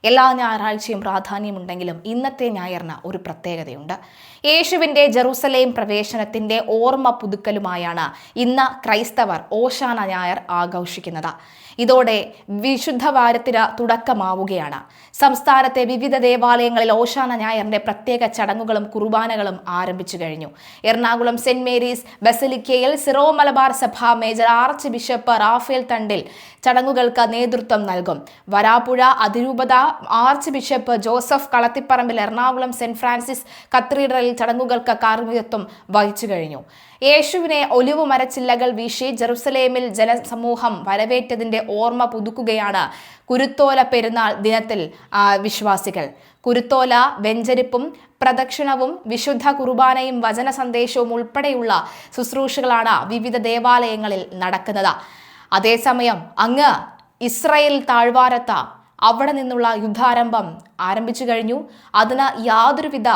എല്ലാ ഞായറാഴ്ചയും പ്രാധാന്യമുണ്ടെങ്കിലും ഇന്നത്തെ ഞായറിന് ഒരു പ്രത്യേകതയുണ്ട്. യേശുവിൻ്റെ ജെറുസലേം പ്രവേശനത്തിൻ്റെ ഓർമ്മ പുതുക്കലുമായാണ് ഇന്ന് ക്രൈസ്തവർ ഓശാന ഞായർ ആഘോഷിക്കുന്നത്. ഇതോടെ വിശുദ്ധ വാരത്തിന് തുടക്കമാവുകയാണ്. സംസ്ഥാനത്തെ വിവിധ ദേവാലയങ്ങളിൽ ഓശാന ഞായറിന്റെ പ്രത്യേക ചടങ്ങുകളും കുർബാനകളും ആരംഭിച്ചു കഴിഞ്ഞു. എറണാകുളം സെന്റ് മേരീസ് ബസലിക്കയിൽ സിറോ മലബാർ സഭ മേജർ ആർച്ച് ബിഷപ്പ് റാഫേൽ തണ്ടിൽ ചടങ്ങുകൾക്ക് നേതൃത്വം നൽകും. വരാപ്പുഴ അതിരൂപത arch bishop Joseph Kalathiparambil Ernakulam saint Francis കത്തീഡ്രലിൽ ചടങ്ങുകൾക്ക് കാർമ്മികത്വം വഹിച്ചു കഴിഞ്ഞു. യേശുവിനെ ഒലിവു മരച്ചില്ലകൾ വീശി ജെറുസലേമിൽ ജനസമൂഹം വരവേറ്റതിന്റെ ഓർമ്മ പുതുക്കുകയാണ് കുരുത്തോല പെരുന്നാൾ ദിനത്തിൽ വിശ്വാസികൾ. കുരുത്തോല വെഞ്ചരിപ്പും പ്രദക്ഷിണവും വിശുദ്ധ കുർബാനയും വചന സന്ദേശവും ഉൾപ്പെടെയുള്ള ശുശ്രൂഷകളാണ് വിവിധ ദേവാലയങ്ങളിൽ നടക്കുന്നത്. അതേസമയം അങ്ങ് ഇസ്രായേൽ താഴ്വാരത്ത അവിടെ നിന്നുള്ള യുദ്ധാരംഭം ആരംഭിച്ചു കഴിഞ്ഞു. അതിന് യാതൊരുവിധ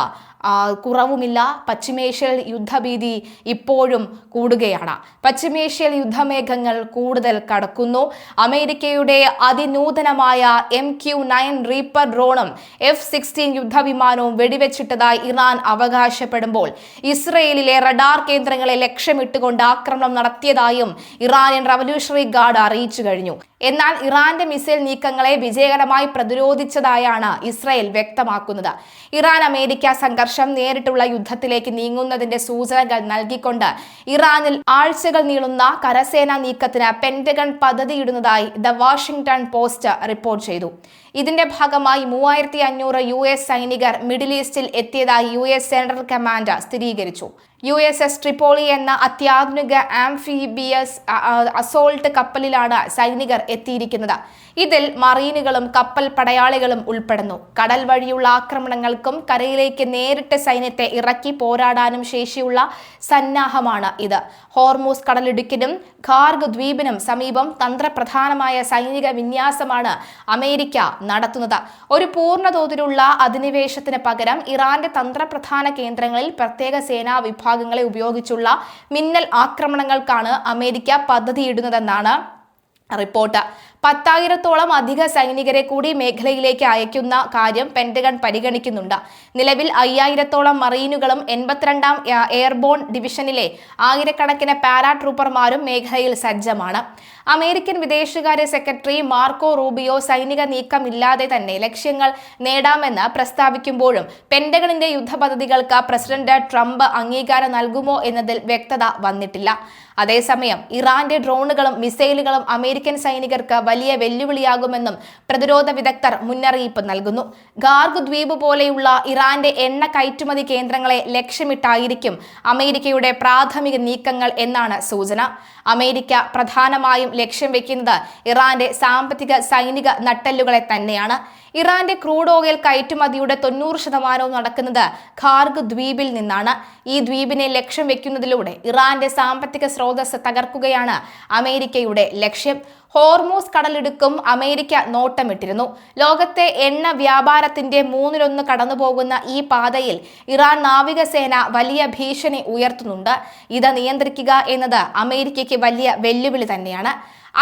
കുറവുമില്ല. പശ്ചിമേഷ്യയിൽ യുദ്ധഭീതി ഇപ്പോഴും കൂടുകയാണ്. പശ്ചിമേഷ്യയിൽ യുദ്ധമേഘങ്ങൾ കൂടുതൽ കടക്കുന്നു. അമേരിക്കയുടെ അതിനൂതനമായ MQ-9 റീപ്പർ ഡ്രോണും F-16 യുദ്ധവിമാനവും വെടിവെച്ചിട്ടതായി ഇറാൻ അവകാശപ്പെടുമ്പോൾ ഇസ്രയേലിലെ റഡാർ കേന്ദ്രങ്ങളെ ലക്ഷ്യമിട്ടുകൊണ്ട് ആക്രമണം നടത്തിയതായും ഇറാനിയൻ റവല്യൂഷണറി ഗാർഡ് അറിയിച്ചു കഴിഞ്ഞു. എന്നാൽ ഇറാന്റെ മിസൈൽ നീക്കങ്ങളെ വിജയകരമായി പ്രതിരോധിച്ചതായാണ് ഇസ്രായേൽ വ്യക്തമാക്കുന്നത്. ഇറാൻ അമേരിക്ക സംഘർഷം നേരിട്ടുള്ള യുദ്ധത്തിലേക്ക് നീങ്ങുന്നതിന്റെ സൂചനകൾ നൽകിക്കൊണ്ട് ഇറാനിൽ ആഴ്ചകൾ നീളുന്ന കരസേനാ നീക്കത്തിന് പെന്റഗൺ പദ്ധതിയിടുന്നതായി ദ വാഷിംഗ്ടൺ പോസ്റ്റ് റിപ്പോർട്ട് ചെയ്തു. ഇതിന്റെ ഭാഗമായി 3500 US സൈനികർ മിഡിൽ ഈസ്റ്റിൽ എത്തിയതായി US സെൻട്രൽ കമാൻഡ് സ്ഥിരീകരിച്ചു. USS ട്രിപ്പോളി എന്ന അത്യാധുനിക ആംഫിബിയസ് അസോൾട്ട് കപ്പലിലാണ് സൈനികർ എത്തിയിരിക്കുന്നത്. ഇതിൽ മറീനുകളും കപ്പൽ പടയാളികളും ഉൾപ്പെടുന്നു. കടൽ വഴിയുള്ള ആക്രമണങ്ങൾക്കും കരയിലേക്ക് നേരിട്ട് സൈന്യത്തെ ഇറക്കി പോരാടാനും ശേഷിയുള്ള സന്നാഹമാണ് ഇത്. ഹോർമൂസ് കടലിടുക്കിനും ഖാർഗ് ദ്വീപിനും സമീപം തന്ത്രപ്രധാനമായ സൈനിക വിന്യാസമാണ് അമേരിക്ക നടത്തുന്നത്. ഒരു പൂർണ്ണതോതിലുള്ള അധിനിവേശത്തിന് പകരം ഇറാന്റെ തന്ത്രപ്രധാന കേന്ദ്രങ്ങളിൽ പ്രത്യേക സേനാ വിഭാഗങ്ങളെ ഉപയോഗിച്ചുള്ള മിന്നൽ ആക്രമണങ്ങൾക്കാണ് അമേരിക്ക പദ്ധതിയിടുന്നതെന്നാണ് റിപ്പോർട്ട്. 10,000-ഓളം അധിക സൈനികരെ കൂടി മേഖലയിലേക്ക് അയക്കുന്ന കാര്യം പെന്റഗൺ പരിഗണിക്കുന്നുണ്ട്. നിലവിൽ 5,000-ഓളം മറീനുകളും 82ാം എയർബോൺ ഡിവിഷനിലെ ആയിരക്കണക്കിന് പാരാട്രൂപ്പർമാരും മേഖലയിൽ സജ്ജമാണ്. അമേരിക്കൻ വിദേശകാര്യ സെക്രട്ടറി മാർക്കോ റൂബിയോ സൈനിക നീക്കമില്ലാതെ തന്നെ ലക്ഷ്യങ്ങൾ നേടാമെന്ന് പ്രസ്താവിക്കുമ്പോഴും പെന്റഗണിന്റെ യുദ്ധപദ്ധതികൾക്ക് പ്രസിഡന്റ് ട്രംപ് അംഗീകാരം നൽകുമോ എന്നതിൽ വ്യക്തത വന്നിട്ടില്ല. അതേസമയം ഇറാന്റെ ഡ്രോണുകളും മിസൈലുകളും അമേരിക്കൻ സൈനികർക്ക് വലിയ വെല്ലുവിളിയാകുമെന്നും പ്രതിരോധ വിദഗ്ധർ മുന്നറിയിപ്പ് നൽകുന്നു. ഖാർഗ് ദ്വീപ് പോലെയുള്ള ഇറാന്റെ എണ്ണ കയറ്റുമതി കേന്ദ്രങ്ങളെ ലക്ഷ്യമിട്ടായിരിക്കും അമേരിക്കയുടെ പ്രാഥമിക നീക്കങ്ങൾ എന്നാണ് സൂചന. അമേരിക്ക പ്രധാനമായും ലക്ഷ്യം വെക്കുന്നത് ഇറാന്റെ സാമ്പത്തിക സൈനിക നട്ടെല്ലുകളെ തന്നെയാണ്. ഇറാന്റെ ക്രൂഡ് ഓയിൽ കയറ്റുമതിയുടെ 90% നടക്കുന്നത് ഖാർഗ് ദ്വീപിൽ നിന്നാണ്. ഈ ദ്വീപിനെ ലക്ഷ്യം വെക്കുന്നതിലൂടെ ഇറാന്റെ സാമ്പത്തിക സ്രോതസ് തകർക്കുകയാണ് അമേരിക്കയുടെ ലക്ഷ്യം. ഹോർമൂസ് കടലിടുക്കും അമേരിക്ക നോട്ടമിട്ടിരുന്നു. ലോകത്തെ എണ്ണ വ്യാപാരത്തിന്റെ 1/3 കടന്നുപോകുന്ന ഈ പാതയിൽ ഇറാൻ നാവികസേന വലിയ ഭീഷണി ഉയർത്തുന്നുണ്ട്. ഇത് നിയന്ത്രിക്കുക എന്നത് അമേരിക്കയ്ക്ക് വലിയ വെല്ലുവിളി തന്നെയാണ്.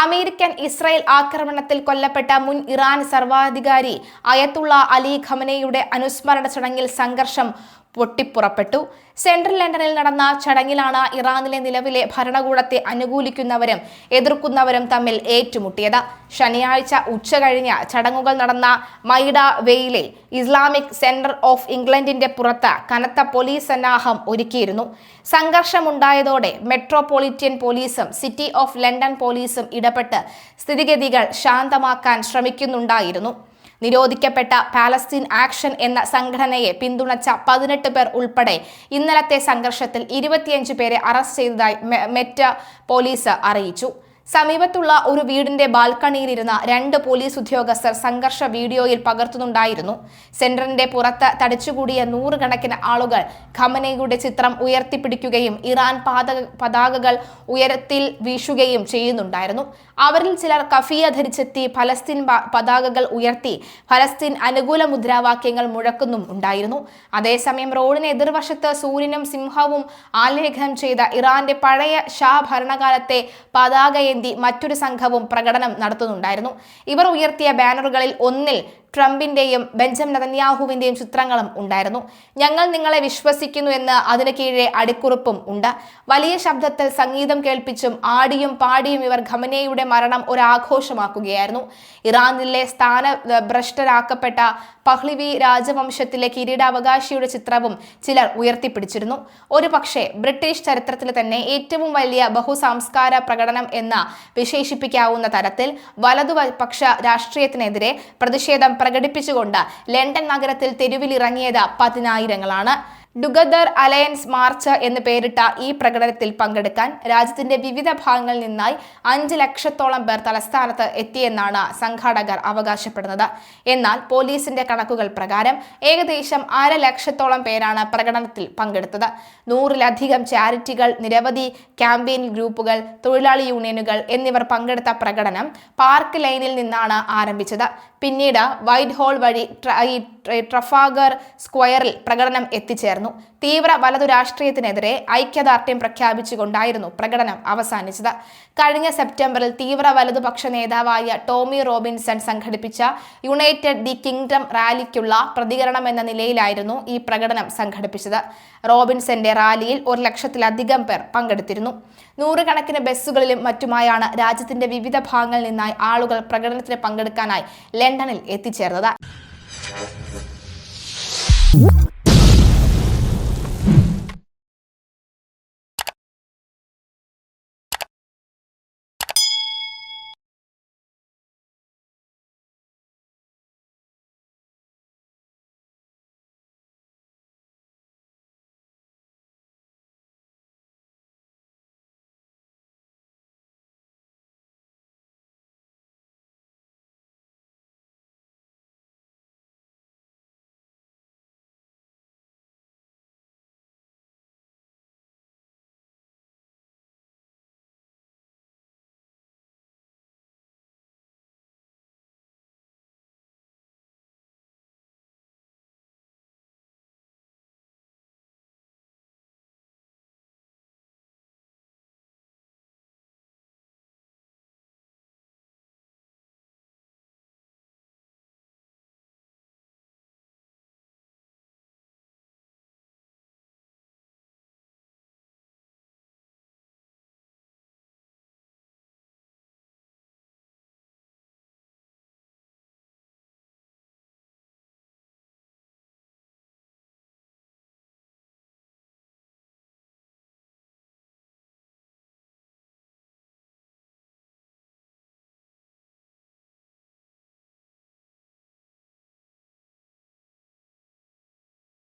അമേരിക്കൻ ഇസ്രായേൽ ആക്രമണത്തിൽ കൊല്ലപ്പെട്ട മുൻ ഇറാൻ സർവാധികാരി അയത്തുള്ള അലി ഖമനേയുടെ അനുസ്മരണ ചടങ്ങിൽ സംഘർഷം പൊട്ടിപ്പുറപ്പെട്ടു. സെൻട്രൽ ലണ്ടനിൽ നടന്ന ചടങ്ങിലാണ് ഇറാനിലെ നിലവിലെ ഭരണകൂടത്തെ അനുകൂലിക്കുന്നവരും എതിർക്കുന്നവരും തമ്മിൽ ഏറ്റുമുട്ടിയത്. ശനിയാഴ്ച ഉച്ചകഴിഞ്ഞ് ചടങ്ങുകൾ നടന്ന മൈഡ വേയിലെ ഇസ്ലാമിക് സെന്റർ ഓഫ് ഇംഗ്ലണ്ടിന്റെ പുറത്ത് കനത്ത പോലീസ് സന്നാഹം ഒരുക്കിയിരുന്നു. സംഘർഷമുണ്ടായതോടെ മെട്രോപൊളിറ്റൻ പോലീസും സിറ്റി ഓഫ് ലണ്ടൻ പോലീസും ഇടപെട്ട് സ്ഥിതിഗതികൾ ശാന്തമാക്കാൻ ശ്രമിക്കുന്നുണ്ടായിരുന്നു. നിരോധിക്കപ്പെട്ട പാലസ്തീൻ ആക്ഷൻ എന്ന സംഘടനയെ പിന്തുണച്ച 18 പേർ ഉൾപ്പെടെ ഇന്നലത്തെ സംഘർഷത്തിൽ 25 പേരെ അറസ്റ്റ് ചെയ്തതായി മെറ്റ് പോലീസ് അറിയിച്ചു. സമീപത്തുള്ള ഒരു വീടിന്റെ ബാൽക്കണിയിലിരുന്ന 2 പോലീസ് ഉദ്യോഗസ്ഥർ സംഘർഷ വീഡിയോയിൽ പകർത്തുന്നുണ്ടായിരുന്നു. സെന്ററിന്റെ പുറത്ത് തടിച്ചുകൂടിയ 100 കണക്കിന് ആളുകൾ ഖമനേയുടെ ചിത്രം ഉയർത്തിപ്പിടിക്കുകയും ഇറാൻ പതാകകൾ ഉയരത്തിൽ വീശുകയും ചെയ്യുന്നുണ്ടായിരുന്നു. അവരിൽ ചിലർ കഫിയ ധരിച്ചെത്തി ഫലസ്തീൻ പതാകകൾ ഉയർത്തി ഫലസ്തീൻ അനുകൂല മുദ്രാവാക്യങ്ങൾ മുഴക്കുന്നും ഉണ്ടായിരുന്നു. അതേസമയം റോഡിന് എതിർവശത്ത് സൂര്യനും സിംഹവും ആലേഖനം ചെയ്ത ഇറാന്റെ പഴയ ഷാ ഭരണകാലത്തെ പതാക മറ്റൊരു സംഘവും പ്രകടനം നടത്തുന്നുണ്ടായിരുന്നു. ഇവർ ഉയർത്തിയ ബാനറുകളിൽ ഒന്നിൽ ട്രംപിന്റെയും ബെഞ്ചമിൻ നെതന്യാഹുവിന്റെയും ചിത്രങ്ങളും ഉണ്ടായിരുന്നു. ഞങ്ങൾ നിങ്ങളെ വിശ്വസിക്കുന്നു എന്ന് അതിന് കീഴെ അടിക്കുറിപ്പും ഉണ്ട്. വലിയ ശബ്ദത്തിൽ സംഗീതം കേൾപ്പിച്ചും ആടിയും പാടിയും ഇവർ ഖമനേയുടെ മരണം ഒരു ആഘോഷമാക്കുകയായിരുന്നു. ഇറാനിലെ സ്ഥാനഭ്രഷ്ടരാക്കപ്പെട്ട പഹ്ലവി രാജവംശത്തിലെ കിരീടാവകാശിയുടെ ചിത്രവും ചിലർ ഉയർത്തിപ്പിടിച്ചിരുന്നു. ഒരു പക്ഷേ ബ്രിട്ടീഷ് ചരിത്രത്തിലെ തന്നെ ഏറ്റവും വലിയ ബഹുസാംസ്കാര പ്രകടനം എന്ന് വിശേഷിപ്പിക്കാവുന്ന തരത്തിൽ വലതുപക്ഷ രാഷ്ട്രീയത്തിനെതിരെ പ്രതിഷേധം പ്രകടിപ്പിച്ചുകൊണ്ട് ലണ്ടൻ നഗരത്തിൽ തെരുവിലിറങ്ങിയത് പതിനായിരങ്ങളാണ്. ടുഗദർ അലയൻസ് മാർച്ച് എന്ന് പേരിട്ട ഈ പ്രകടനത്തിൽ പങ്കെടുക്കാൻ രാജ്യത്തിന്റെ വിവിധ ഭാഗങ്ങളിൽ നിന്നായി 5 ലക്ഷത്തോളം പേർ തലസ്ഥാനത്ത് എത്തിയെന്നാണ് സംഘാടകർ അവകാശപ്പെടുന്നത്. എന്നാൽ പോലീസിന്റെ കണക്കുകൾ പ്രകാരം ഏകദേശം 1/2 ലക്ഷത്തോളം പേരാണ് പ്രകടനത്തിൽ പങ്കെടുത്തത്. 100-ലധികം ചാരിറ്റികൾ, നിരവധി ക്യാമ്പയിൻ ഗ്രൂപ്പുകൾ, തൊഴിലാളി യൂണിയനുകൾ എന്നിവർ പങ്കെടുത്ത പ്രകടനം പാർക്ക് ലൈനിൽ നിന്നാണ് ആരംഭിച്ചത്. പിന്നീട് വൈറ്റ് ഹോൾ വഴി ട്രഫാഗർ സ്ക്വയറിൽ പ്രകടനം എത്തിച്ചേർന്നു. തീവ്ര വലതു രാഷ്ട്രീയത്തിനെതിരെ ഐക്യദാർഢ്യം പ്രഖ്യാപിച്ചുകൊണ്ടായിരുന്നു പ്രകടനം അവസാനിച്ചത്. കഴിഞ്ഞ സെപ്റ്റംബറിൽ തീവ്ര വലതുപക്ഷ നേതാവായ ടോമി റോബിൻസൺ സംഘടിപ്പിച്ച യുണൈറ്റഡ് ദി കിങ്ഡം റാലിക്കുള്ള പ്രതികരണം എന്ന നിലയിലായിരുന്നു ഈ പ്രകടനം സംഘടിപ്പിച്ചത്. റോബിൻസന്റെ റാലിയിൽ 1 ലക്ഷത്തിലധികം പേർ പങ്കെടുത്തിരുന്നു. 100 കണക്കിന് ബസ്സുകളിലും മറ്റുമായാണ് രാജ്യത്തിന്റെ വിവിധ ഭാഗങ്ങളിൽ നിന്നായി ആളുകൾ പ്രകടനത്തിന് പങ്കെടുക്കാനായി ലണ്ടനിൽ എത്തിച്ചേർന്നത്.